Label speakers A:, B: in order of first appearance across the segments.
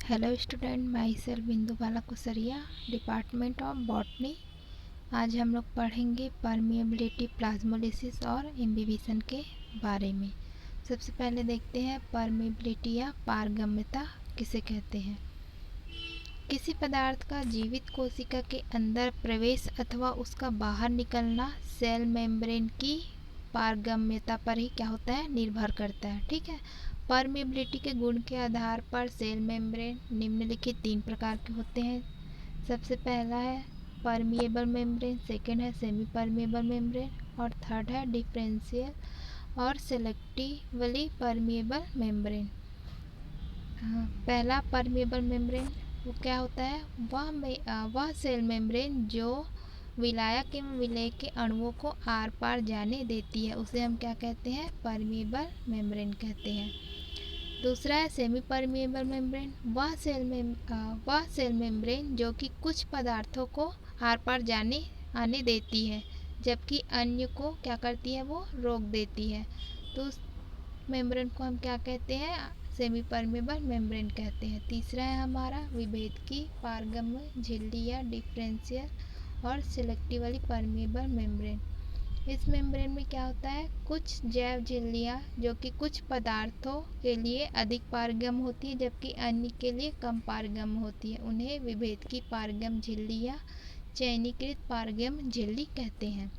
A: Hello student, my self बिंदु बाला कुसरिया, department of botany. आज हम लोग पढ़ेंगे परमिएबिलिटी, प्लाज्मोलिसिस और इम्बिबिशन के बारे में। सबसे पहले देखते हैं परमिएबिलिटी या पारगम्यता किसे कहते हैं। किसी पदार्थ का जीवित कोशिका के अंदर प्रवेश अथवा उसका बाहर निकलना सेल मेम्ब्रेन की पारगम्यता पर ही क्या होता है, निर्भर करता है। ठीक है। परमिएबिलिटी के गुण के आधार पर सेल मेम्ब्रेन निम्नलिखित 3 प्रकार के होते हैं। सबसे पहला है परमिएबल मेम्ब्रेन, सेकंड है सेमी परमिएबल मेम्ब्रेन और थर्ड है डिफरेंशियल और सेलेक्टिवली परमिएबल मेम्ब्रेन। पहला परमिएबल मेम्ब्रेन वो क्या होता है, वह सेल मेम्ब्रेन जो विलायक एवं विलेय के अणुओं को आर पार जाने देती है, उसे हम क्या कहते हैं, परमिएबल मेम्ब्रेन कहते हैं। दूसरा है सेमी परमिएबल मेम्ब्रेन, वह सेल मेम्ब्रेन जो कि कुछ पदार्थों को आर पार जाने आने देती है जबकि अन्य को क्या करती है, वो रोक देती है। तो उस मेम्ब्रेन को हम क्या कहते हैं, सेमी परमिएबल मेम्ब्रेन कहते हैं। तीसरा है हमारा विभेद की पारगम्य झिल्ली या डिफरेंशियल और सिलेक्टिवली परमिएबल मेम्ब्रेन। इस मेम्ब्रेन में क्या होता है, कुछ जैव झिल्लियाँ जो कि कुछ पदार्थों के लिए अधिक पारगम होती है जबकि अन्य के लिए कम पारगम होती है, उन्हें विभेद की पारगम झिल्ली या चयनीकृत पारगम झिल्ली कहते हैं।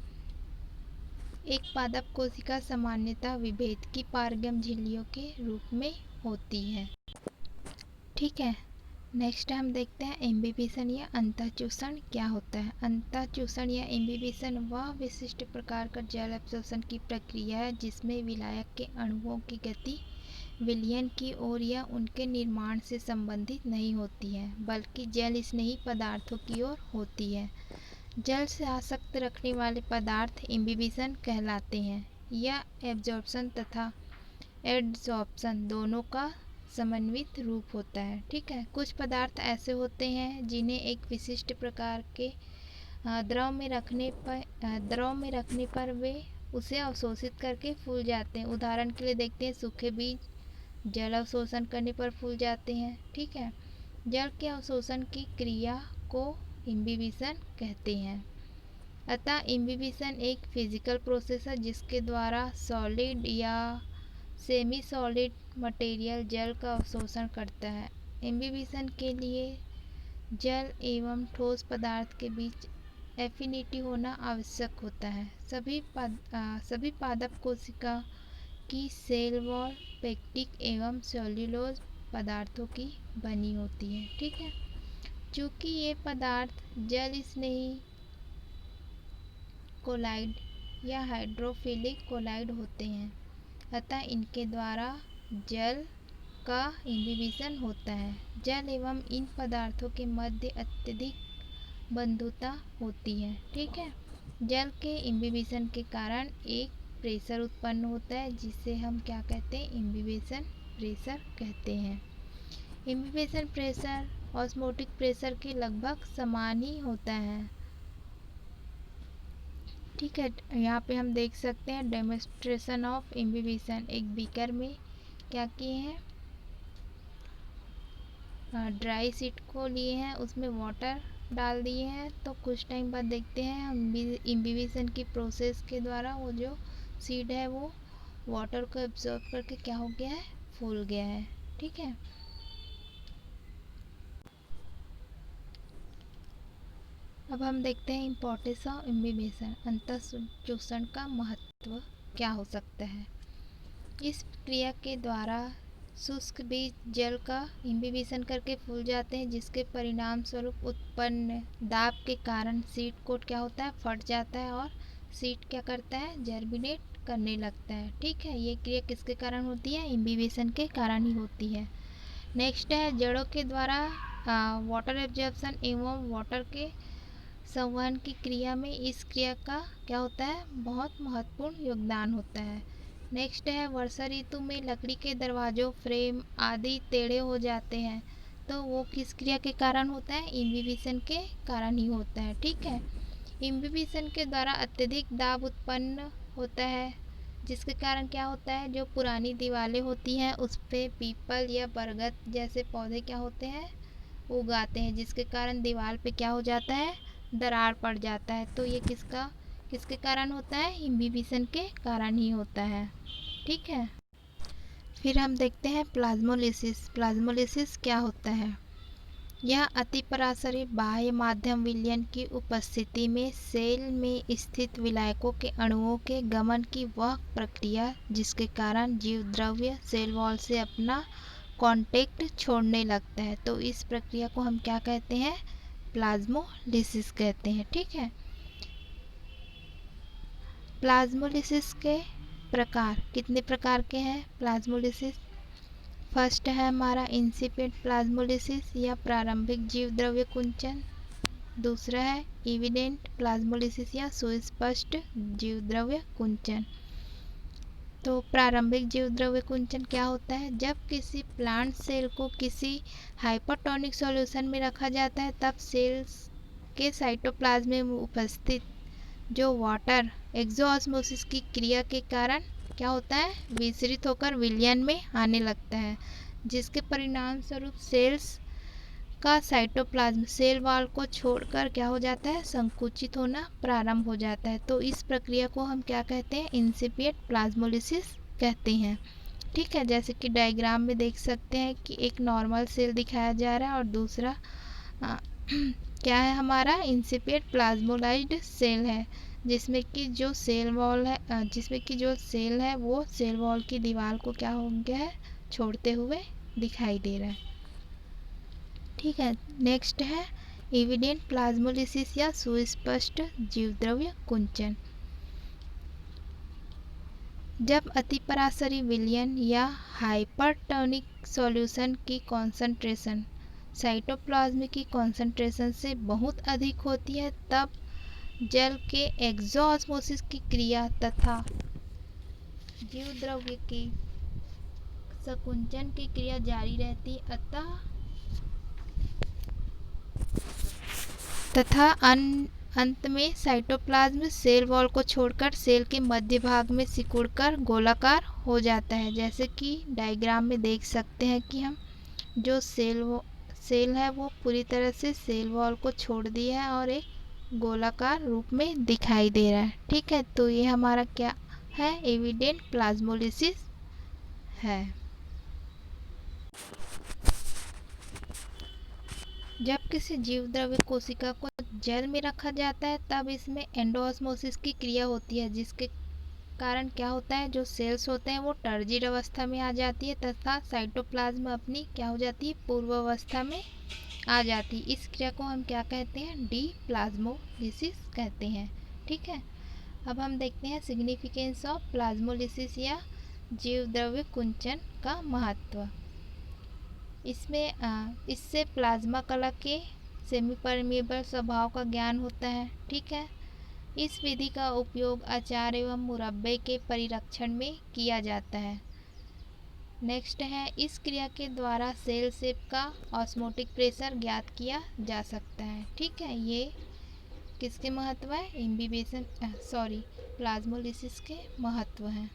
A: एक पादप कोशिका सामान्यतः विभेद की पारगम झिल्लियों के रूप में होती है। ठीक है। नेक्स्ट हम देखते हैं इम्बिबिशन या अंतःचूषण क्या होता है। अंतःचूषण या इम्बिबिशन वह विशिष्ट प्रकार का जल अवशोषण की प्रक्रिया है जिसमें विलायक के अणुओं की गति विलयन की ओर या उनके निर्माण से संबंधित नहीं होती है बल्कि जल स्नेही पदार्थों की ओर होती है। जल से आसक्त रखने वाले पदार्थ इम्बिबिशन कहलाते हैं। यह एब्जॉर्प्शन तथा एडसॉर्प्शन दोनों का समन्वित रूप होता है। ठीक है। कुछ पदार्थ ऐसे होते हैं जिन्हें एक विशिष्ट प्रकार के द्रव में रखने पर वे उसे अवशोषित करके फूल जाते हैं। उदाहरण के लिए देखते हैं सूखे बीज जल अवशोषण करने पर फूल जाते हैं। ठीक है। जल के अवशोषण की क्रिया को इम्बिबिशन कहते हैं। अतः इम्बिबिशन एक फिजिकल प्रोसेस है जिसके द्वारा सॉलिड या सेमी सॉलिड मटेरियल जल का अवशोषण करता है। इम्बिबिशन के लिए जल एवं ठोस पदार्थ के बीच एफिनिटी होना आवश्यक होता है। सभी पादप कोशिका की सेल वॉल पेक्टिक एवं सेल्यूलोज पदार्थों की बनी होती है। ठीक है। चूँकि ये पदार्थ जल स्नेही कोलाइड या हाइड्रोफिलिक कोलाइड होते हैं, अतः इनके द्वारा जल का इम्बिबिशन होता है। जल एवं इन पदार्थों के मध्य अत्यधिक बंधुता होती है। ठीक है। जल के इम्बिबिशन के कारण एक प्रेशर उत्पन्न होता है जिसे हम क्या कहते हैं, इम्बिबिशन प्रेशर कहते हैं। इम्बिबिशन प्रेशर ऑस्मोटिक प्रेशर के लगभग समान ही होता है। ठीक है। यहाँ पे हम देख सकते हैं डेमोन्स्ट्रेशन ऑफ इम्बिबिशन। एक बीकर में क्या किए हैं, ड्राई शीट को लिए हैं, उसमें वाटर डाल दिए हैं। तो कुछ टाइम बाद देखते हैं हम इम्बिबिशन की प्रोसेस के द्वारा वो जो सीड है वो वाटर को एब्जॉर्ब करके क्या हो गया है, फूल गया है। ठीक है। अब हम देखते हैं इम्पोर्टेंस ऑफ इम्बिबिशन, अंतःचूषण का महत्व क्या हो सकता है। इस क्रिया के द्वारा शुष्क बीज जल का इम्बिबिशन करके फूल जाते हैं जिसके परिणाम स्वरूप उत्पन्न दाब के कारण सीड कोट क्या होता है, फट जाता है और सीड क्या करता है, जर्मिनेट करने लगता है। ठीक है। ये क्रिया किसके कारण होती है, इम्बिबिशन के कारण ही होती है। नेक्स्ट है जड़ों के द्वारा वाटर एब्जॉर्प्शन एवं वाटर के संवहन की क्रिया में इस क्रिया का क्या होता है, बहुत महत्वपूर्ण योगदान होता है। नेक्स्ट है वर्षा ऋतु में लकड़ी के दरवाजों, फ्रेम आदि टेढ़े हो जाते हैं, तो वो किस क्रिया के कारण होता है, इम्बिबिशन के कारण ही होता है। ठीक है। इम्बिबिशन के द्वारा अत्यधिक दाब उत्पन्न होता है जिसके कारण क्या होता है, जो पुरानी दीवारें होती हैं उस पे पीपल या बरगद जैसे पौधे क्या होते हैं, उगाते हैं, जिसके कारण दीवार पे क्या हो जाता है, दरार पड़ जाता है। तो ये किसके कारण होता है, इम्बिबिशन के कारण ही होता है। ठीक है, फिर हम देखते हैं प्लाज्मोलिसिस। प्लाज्मोलिसिस क्या होता है? यह अतिपराशरी बाह्य माध्यम विलयन की उपस्थिति में सेल में स्थित विलायकों के अणुओं के गमन की वह प्रक्रिया जिसके कारण जीव द्रव्य सेल वॉल से अपना कांटेक्ट छोड़ने लगता है। तो इस प्रक्रिया को हम क्या कहते हैं, प्लाज्मोलिसिस कहते हैं। ठीक है, प्लाज्मोलिसिस के प्रकार कितने प्रकार के हैं प्लाज्मोलिसिस? फर्स्ट है हमारा इंसिपिएंट प्लाज्मोलिसिस या प्रारंभिक जीव द्रव्य कुंचन। दूसरा है इविडेंट प्लाज्मोलिसिस या सुस्पष्ट जीव द्रव्य कुंचन। तो प्रारंभिक जीव द्रव्य कुंचन क्या होता है? जब किसी प्लांट सेल को किसी हाइपरटोनिक सॉल्यूशन में रखा जाता है तब सेल्स के साइटोप्लाज्म में उपस्थित जो वाटर एक्सोऑस्मोसिस की क्रिया के कारण क्या होता है, विसरित होकर विलयन में आने लगता है, जिसके परिणाम स्वरूप सेल्स का साइटोप्लाज्म सेल वॉल को छोड़कर क्या हो जाता है, संकुचित होना प्रारंभ हो जाता है। तो इस प्रक्रिया को हम क्या कहते हैं, इंसिपिएंट प्लाज्मोलिसिस कहते हैं। ठीक है, जैसे कि डायग्राम में देख सकते हैं कि एक नॉर्मल सेल दिखाया जा रहा है और दूसरा क्या है हमारा, इंसिपिएंट प्लाज्मोलाइज्ड सेल है, जिसमें कि जो सेल है वो सेल वॉल की दीवार को क्या हो गया है, छोड़ते हुए दिखाई दे रहा है। ठीक है, नेक्स्ट है एविडेंट प्लाज्मोलिसिस या सुस्पष्ट जीवद्रव्य कुंचन। जब अतिपराशरी विलयन या हाइपरटोनिक सॉल्यूशन की कॉन्सेंट्रेशन साइटोप्लाज्म की कॉन्सेंट्रेशन से बहुत अधिक होती है तब जल के एक्सोऑस्मोसिस की क्रिया तथा जीवद्रव्य की संकुचन की क्रिया जारी रहती तथा अंत में साइटोप्लाज्म सेल वॉल को छोड़कर सेल के मध्य भाग में सिकुड़कर गोलाकार हो जाता है। जैसे कि डायग्राम में देख सकते हैं कि हम जो सेल है वो पूरी तरह से सेल वॉल को छोड़ दिया है और एक गोलाकार रूप में दिखाई दे रहा है। ठीक है, तो ये हमारा क्या है, एविडेंट प्लाज्मोलिसिस है। जब किसी जीवद्रव्य कोशिका को जेल में रखा जाता है तब इसमें एंडोऑस्मोसिस की क्रिया होती है, जिसके कारण क्या होता है, जो सेल्स होते हैं वो टर्जिड अवस्था में आ जाती है तथा साइटोप्लाज्म अपनी क्या हो जाती है, पूर्व अवस्था में आ जाती है। इस क्रिया को हम क्या कहते हैं, डी प्लाज्मोलिसिस कहते हैं। ठीक है, अब हम देखते हैं सिग्निफिकेंस ऑफ प्लाज्मोलिसिस या जीवद्रव्य कुंचन का महत्व। इससे प्लाज्मा कला के सेमी परमिएबल स्वभाव का ज्ञान होता है। ठीक है, इस विधि का उपयोग अचार एवं मुरब्बे के परिरक्षण में किया जाता है। नेक्स्ट है, इस क्रिया के द्वारा सेल शेप का ऑस्मोटिक प्रेशर ज्ञात किया जा सकता है। ठीक है, ये किसके महत्व है, प्लाज्मोलिसिस के महत्व हैं।